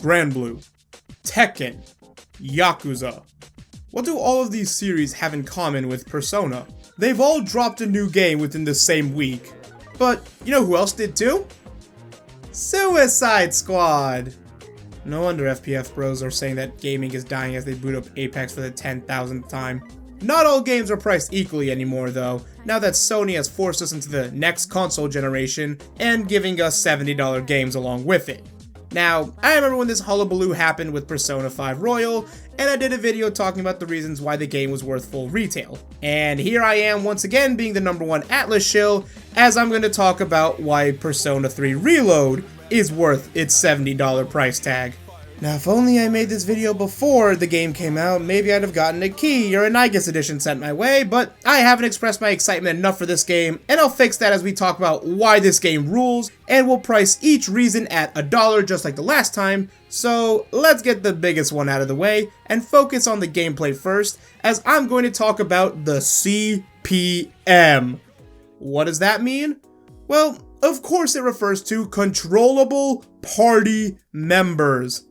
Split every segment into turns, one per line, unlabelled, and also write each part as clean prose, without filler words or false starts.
Granblue, Tekken, Yakuza. What do all of these series have in common with Persona? They've all dropped a new game within the same week. But you know who else did too? Suicide Squad! No wonder FPF bros are saying that gaming is dying as they boot up Apex for the 10,000th time. Not all games are priced equally anymore though, now that Sony has forced us into the next console generation and giving us $70 games along with it. Now, I remember when this hullabaloo happened with Persona 5 Royal, and I did a video talking about the reasons why the game was worth full retail. And here I am once again being the #1 Atlus shill, as I'm going to talk about why Persona 3 Reload is worth its $70 price tag. Now, if only I made this video before the game came out, maybe I'd have gotten a key or a Nigus edition sent my way, but I haven't expressed my excitement enough for this game, and I'll fix that as we talk about why this game rules, and we'll price each reason at $1 just like the last time. So let's get the biggest one out of the way, and focus on the gameplay first, as I'm going to talk about the CPM. What does that mean? Well, of course it refers to controllable party members.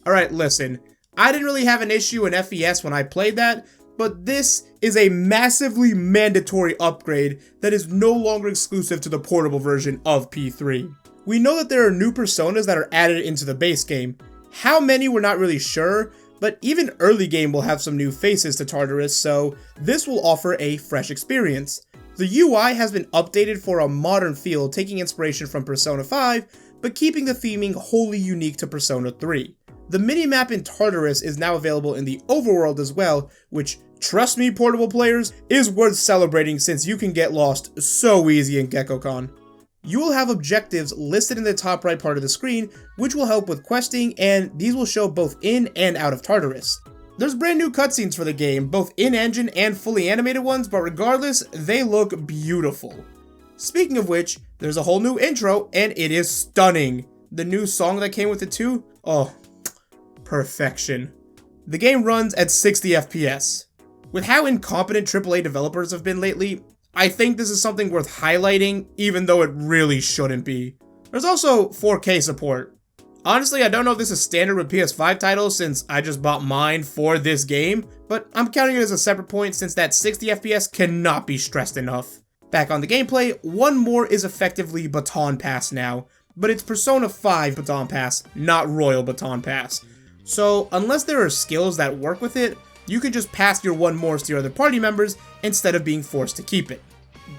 Alright, listen, I didn't really have an issue in FES when I played that, but this is a massively mandatory upgrade that is no longer exclusive to the portable version of P3. We know that there are new personas that are added into the base game. How many we're not really sure, but even early game will have some new faces to Tartarus, so this will offer a fresh experience. The UI has been updated for a modern feel, taking inspiration from Persona 5, but keeping the theming wholly unique to Persona 3. The minimap in Tartarus is now available in the overworld as well, which, trust me portable players, is worth celebrating since you can get lost so easy in GeckoCon. You will have objectives listed in the top right part of the screen, which will help with questing, and these will show both in and out of Tartarus. There's brand new cutscenes for the game, both in-engine and fully animated ones, but regardless, they look beautiful. Speaking of which, there's a whole new intro, and it is stunning. The new song that came with it too, oh, perfection. The game runs at 60 FPS. With how incompetent AAA developers have been lately, I think this is something worth highlighting, even though it really shouldn't be. There's also 4K support. Honestly, I don't know if this is standard with PS5 titles since I just bought mine for this game, but I'm counting it as a separate point since that 60 FPS cannot be stressed enough. Back on the gameplay, one more is effectively Baton Pass now, but it's Persona 5 Baton Pass, not Royal Baton Pass. So, unless there are skills that work with it, you can just pass your one more to your other party members instead of being forced to keep it.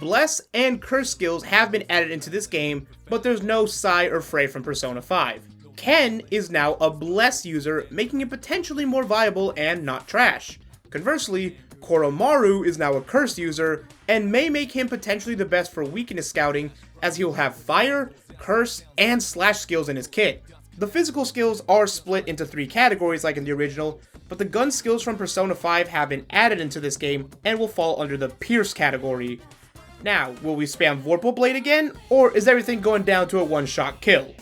Bless and Curse skills have been added into this game, but there's no Sai or Frey from Persona 5. Ken is now a Bless user, making it potentially more viable and not trash. Conversely, Koromaru is now a Curse user, and may make him potentially the best for weakness scouting, as he will have Fire, Curse, and Slash skills in his kit. The physical skills are split into 3 categories like in the original, but the gun skills from Persona 5 have been added into this game and will fall under the Pierce category. Now, will we spam Vorpal Blade again, or is everything going down to a one-shot kill?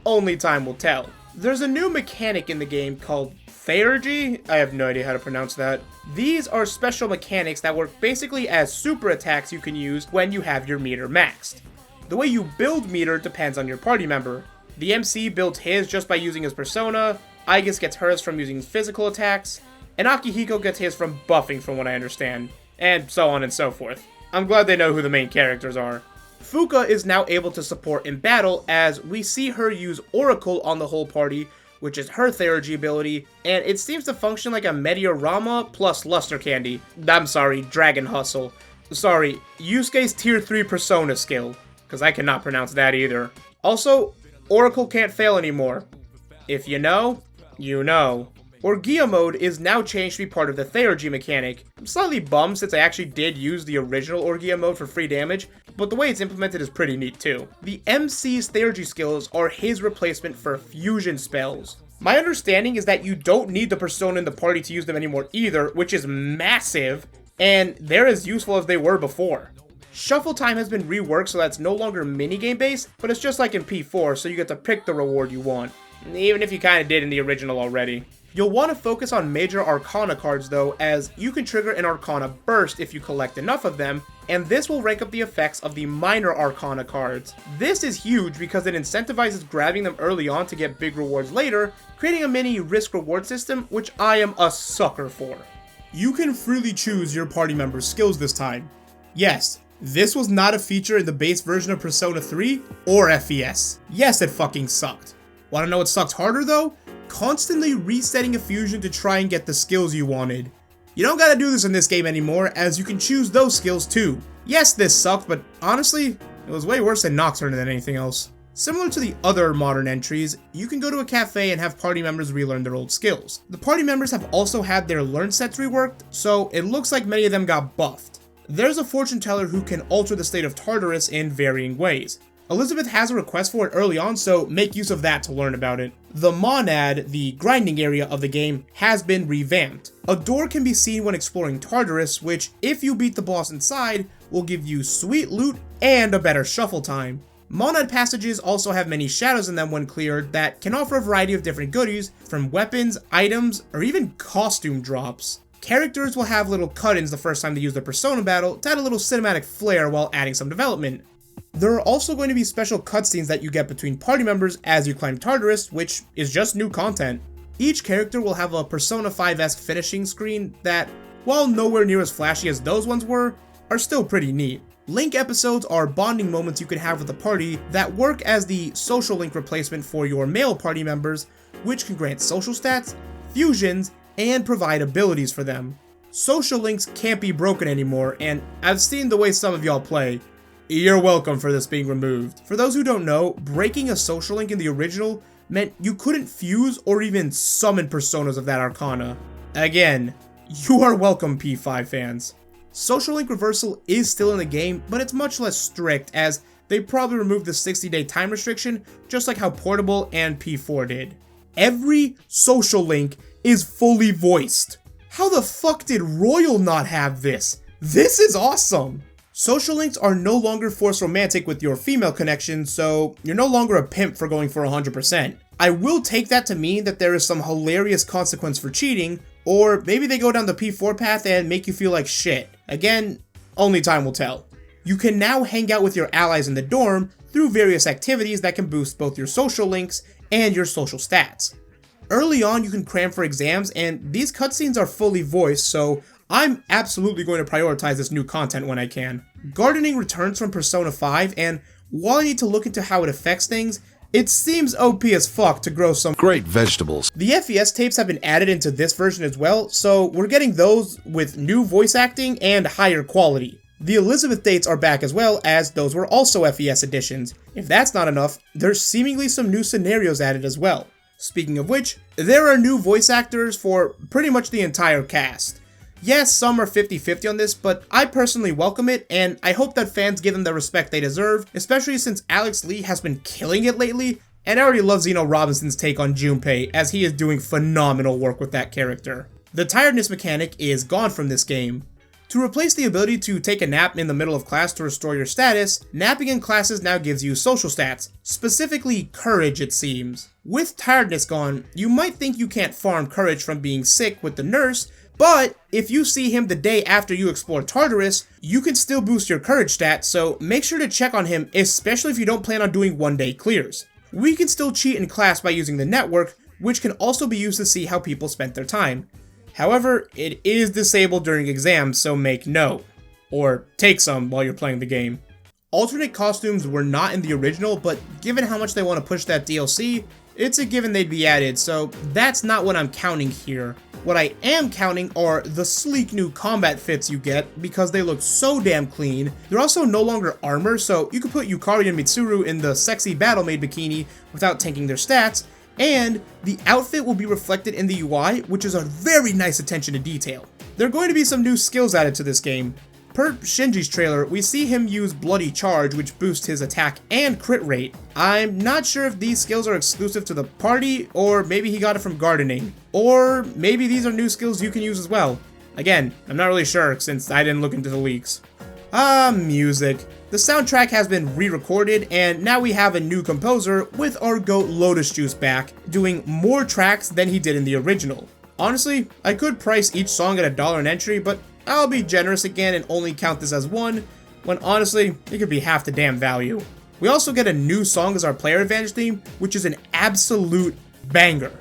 Only time will tell. There's a new mechanic in the game called Theurgy? I have no idea how to pronounce that. These are special mechanics that work basically as super attacks you can use when you have your meter maxed. The way you build meter depends on your party member. The MC builds his just by using his persona, Aigis gets hers from using physical attacks, and Akihiko gets his from buffing from what I understand, and so on and so forth. I'm glad they know who the main characters are. Fuka is now able to support in battle as we see her use Oracle on the whole party, which is her Theurgy ability, and it seems to function like a Meteorama plus Luster Candy. Dragon Hustle. Yusuke's tier 3 persona skill, because I cannot pronounce that either. Also, Oracle can't fail anymore. If you know, you know. Orgia mode is now changed to be part of the Theurgy mechanic. I'm slightly bummed since I actually did use the original Orgia mode for free damage, but the way it's implemented is pretty neat too. The MC's Theurgy skills are his replacement for fusion spells. My understanding is that you don't need the persona in the party to use them anymore either, which is massive, and they're as useful as they were before. Shuffle time has been reworked so that it's no longer minigame based, but it's just like in P4, so you get to pick the reward you want, even if you kinda did in the original already. You'll want to focus on major Arcana cards though, as you can trigger an Arcana burst if you collect enough of them, and this will rank up the effects of the minor Arcana cards. This is huge because it incentivizes grabbing them early on to get big rewards later, creating a mini risk-reward system, which I am a sucker for. You can freely choose your party members' skills this time. Yes, this was not a feature in the base version of Persona 3 or FES. Yes, it fucking sucked. Wanna know what sucked harder though? Constantly resetting a fusion to try and get the skills you wanted. You don't gotta do this in this game anymore, as you can choose those skills too. Yes, this sucked, but honestly, it was way worse than Nocturne than anything else. Similar to the other modern entries, you can go to a cafe and have party members relearn their old skills. The party members have also had their learn sets reworked, so it looks like many of them got buffed. There's a fortune teller who can alter the state of Tartarus in varying ways. Elizabeth has a request for it early on, so make use of that to learn about it. The Monad, the grinding area of the game, has been revamped. A door can be seen when exploring Tartarus, which, if you beat the boss inside, will give you sweet loot and a better shuffle time. Monad passages also have many shadows in them when cleared that can offer a variety of different goodies, from weapons, items, or even costume drops. Characters will have little cut-ins the first time they use their Persona battle to add a little cinematic flair while adding some development. There are also going to be special cutscenes that you get between party members as you climb Tartarus, which is just new content. Each character will have a Persona 5-esque finishing screen that, while nowhere near as flashy as those ones were, are still pretty neat. Link episodes are bonding moments you can have with the party that work as the social link replacement for your male party members, which can grant social stats, fusions, and provide abilities for them. Social links can't be broken anymore, and I've seen the way some of y'all play. You're welcome for this being removed. For those who don't know, breaking a social link in the original meant you couldn't fuse or even summon personas of that Arcana. Again, you are welcome, P5 fans. Social link reversal is still in the game, but it's much less strict, as they probably removed the 60-day time restriction, just like how Portable and P4 did. Every social link is fully voiced. How the fuck did Royal not have this? This is awesome! Social links are no longer forced romantic with your female connection, so you're no longer a pimp for going for 100%. I will take that to mean that there is some hilarious consequence for cheating, or maybe they go down the P4 path and make you feel like shit. Again, only time will tell. You can now hang out with your allies in the dorm through various activities that can boost both your social links and your social stats. Early on, you can cram for exams, and these cutscenes are fully voiced, so I'm absolutely going to prioritize this new content when I can. Gardening returns from Persona 5, and while I need to look into how it affects things, it seems OP as fuck to grow some
great vegetables.
The FES tapes have been added into this version as well, so we're getting those with new voice acting and higher quality. The Elizabeth dates are back as well, as those were also FES editions. If that's not enough, there's seemingly some new scenarios added as well. Speaking of which, there are new voice actors for pretty much the entire cast. Yes, some are 50-50 on this, but I personally welcome it, and I hope that fans give them the respect they deserve, especially since Alex Lee has been killing it lately, and I already love Zeno Robinson's take on Junpei, as he is doing phenomenal work with that character. The tiredness mechanic is gone from this game. To replace the ability to take a nap in the middle of class to restore your status, napping in classes now gives you social stats, specifically courage it seems. With tiredness gone, you might think you can't farm courage from being sick with the nurse, but if you see him the day after you explore Tartarus, you can still boost your courage stats, so make sure to check on him, especially if you don't plan on doing one-day clears. We can still cheat in class by using the network, which can also be used to see how people spent their time. However, it is disabled during exams, so make note. Or take some while you're playing the game. Alternate costumes were not in the original, but given how much they want to push that DLC, it's a given they'd be added, so that's not what I'm counting here. What I am counting are the sleek new combat fits you get, because they look so damn clean. They're also no longer armor, so you can put Yukari and Mitsuru in the sexy battle maid bikini without tanking their stats, and the outfit will be reflected in the UI, which is a very nice attention to detail. There are going to be some new skills added to this game. Per Shinji's trailer, we see him use Bloody Charge, which boosts his attack and crit rate. I'm not sure if these skills are exclusive to the party, or maybe he got it from gardening. Or maybe these are new skills you can use as well. Again, I'm not really sure since I didn't look into the leaks. Music. The soundtrack has been re-recorded, and now we have a new composer with our GOAT Lotus Juice back, doing more tracks than he did in the original. Honestly, I could price each song at $1 an entry, but I'll be generous again and only count this as one, when honestly, it could be half the damn value. We also get a new song as our player advantage theme, which is an absolute banger.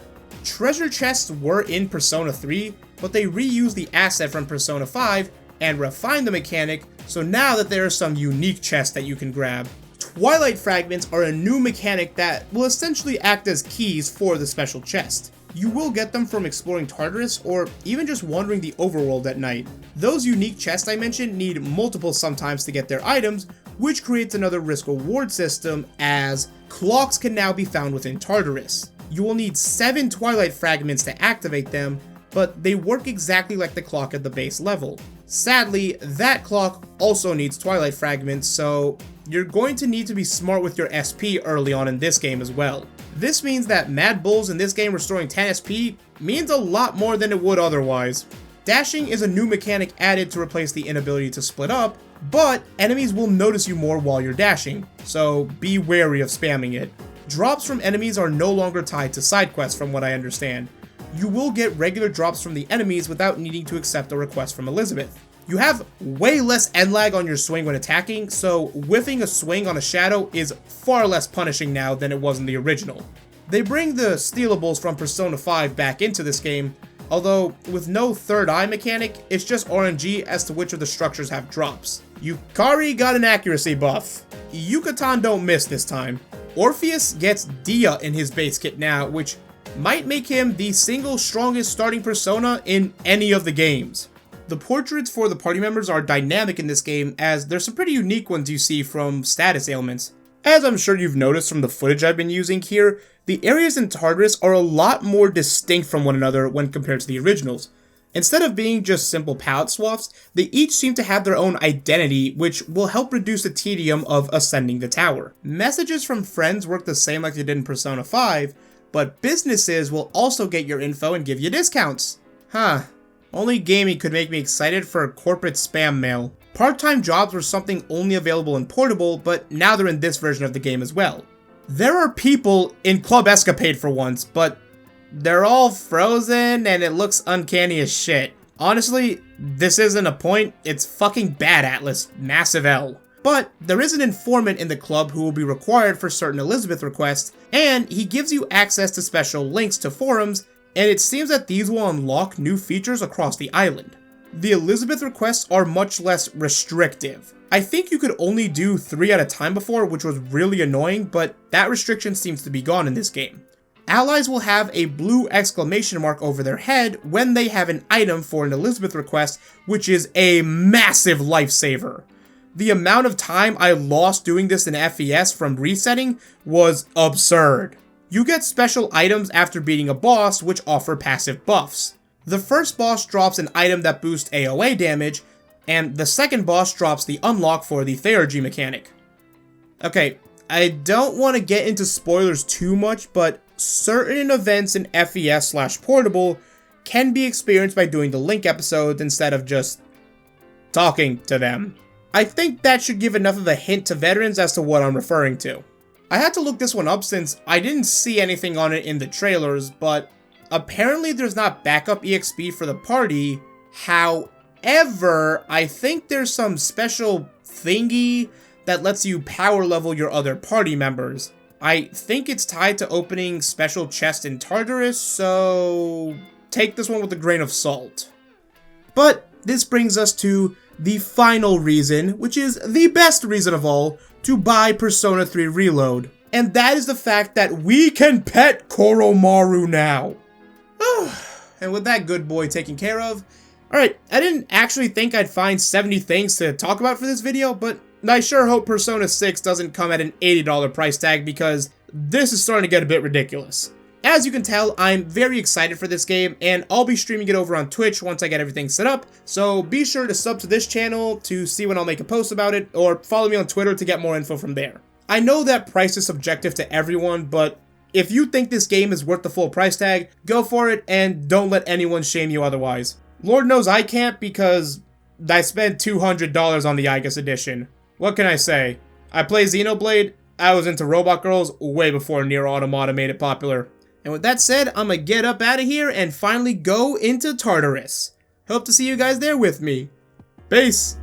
Treasure chests were in Persona 3, but they reused the asset from Persona 5 and refined the mechanic, so now that there are some unique chests that you can grab. Twilight Fragments are a new mechanic that will essentially act as keys for the special chest. You will get them from exploring Tartarus or even just wandering the overworld at night. Those unique chests I mentioned need multiple sometimes to get their items, which creates another risk-reward system as clocks can now be found within Tartarus. You will need 7 Twilight Fragments to activate them, but they work exactly like the clock at the base level. Sadly, that clock also needs Twilight Fragments, so you're going to need to be smart with your SP early on in this game as well. This means that Mad Bulls in this game restoring 10 SP means a lot more than it would otherwise. Dashing is a new mechanic added to replace the inability to split up, but enemies will notice you more while you're dashing, so be wary of spamming it. Drops from enemies are no longer tied to side quests from what I understand. You will get regular drops from the enemies without needing to accept a request from Elizabeth. You have way less end lag on your swing when attacking, so whiffing a swing on a shadow is far less punishing now than it was in the original. They bring the stealables from Persona 5 back into this game, although with no third eye mechanic, it's just RNG as to which of the structures have drops. Yukari got an accuracy buff. Yucatan don't miss this time. Orpheus gets Dia in his base kit now, which might make him the single strongest starting persona in any of the games. The portraits for the party members are dynamic in this game, as there's some pretty unique ones you see from status ailments. As I'm sure you've noticed from the footage I've been using here, the areas in Tartarus are a lot more distinct from one another when compared to the originals. Instead of being just simple palette swaps, they each seem to have their own identity, which will help reduce the tedium of ascending the tower. Messages from friends work the same like they did in Persona 5, but businesses will also get your info and give you discounts. Huh. Only gaming could make me excited for corporate spam mail. Part-time jobs were something only available in Portable, but now they're in this version of the game as well. There are people in Club Escapade for once, but they're all frozen and it looks uncanny as shit. Honestly, this isn't a point, it's fucking bad, Atlus. Massive L. But there is an informant in the club who will be required for certain Elizabeth requests, and he gives you access to special links to forums, and it seems that these will unlock new features across the island. The Elizabeth requests are much less restrictive. I think you could only do 3 at a time before, which was really annoying, but that restriction seems to be gone in this game. Allies will have a blue exclamation mark over their head when they have an item for an Elizabeth request, which is a massive lifesaver. The amount of time I lost doing this in FES from resetting was absurd. You get special items after beating a boss which offer passive buffs. The first boss drops an item that boosts AoE damage, and the second boss drops the unlock for the Theurgy mechanic. Okay, I don't want to get into spoilers too much, but certain events in FES/Portable can be experienced by doing the Link episodes instead of just talking to them. I think that should give enough of a hint to veterans as to what I'm referring to. I had to look this one up since I didn't see anything on it in the trailers, but apparently there's not backup EXP for the party. However, I think there's some special thingy that lets you power level your other party members. I think it's tied to opening special chests in Tartarus, so take this one with a grain of salt. But this brings us to the final reason, which is the best reason of all, to buy Persona 3 Reload. And that is the fact that we can pet Koromaru now. And with that good boy taken care of, alright, I didn't actually think I'd find 70 things to talk about for this video, but I sure hope Persona 6 doesn't come at an $80 price tag because this is starting to get a bit ridiculous. As you can tell, I'm very excited for this game, and I'll be streaming it over on Twitch once I get everything set up, so be sure to sub to this channel to see when I'll make a post about it, or follow me on Twitter to get more info from there. I know that price is subjective to everyone, but if you think this game is worth the full price tag, go for it, and don't let anyone shame you otherwise. Lord knows I can't because I spent $200 on the Igus edition. What can I say? I play Xenoblade, I was into Robot Girls way before Nier Automata made it popular. And with that said, I'm gonna get up out of here and finally go into Tartarus. Hope to see you guys there with me. Peace!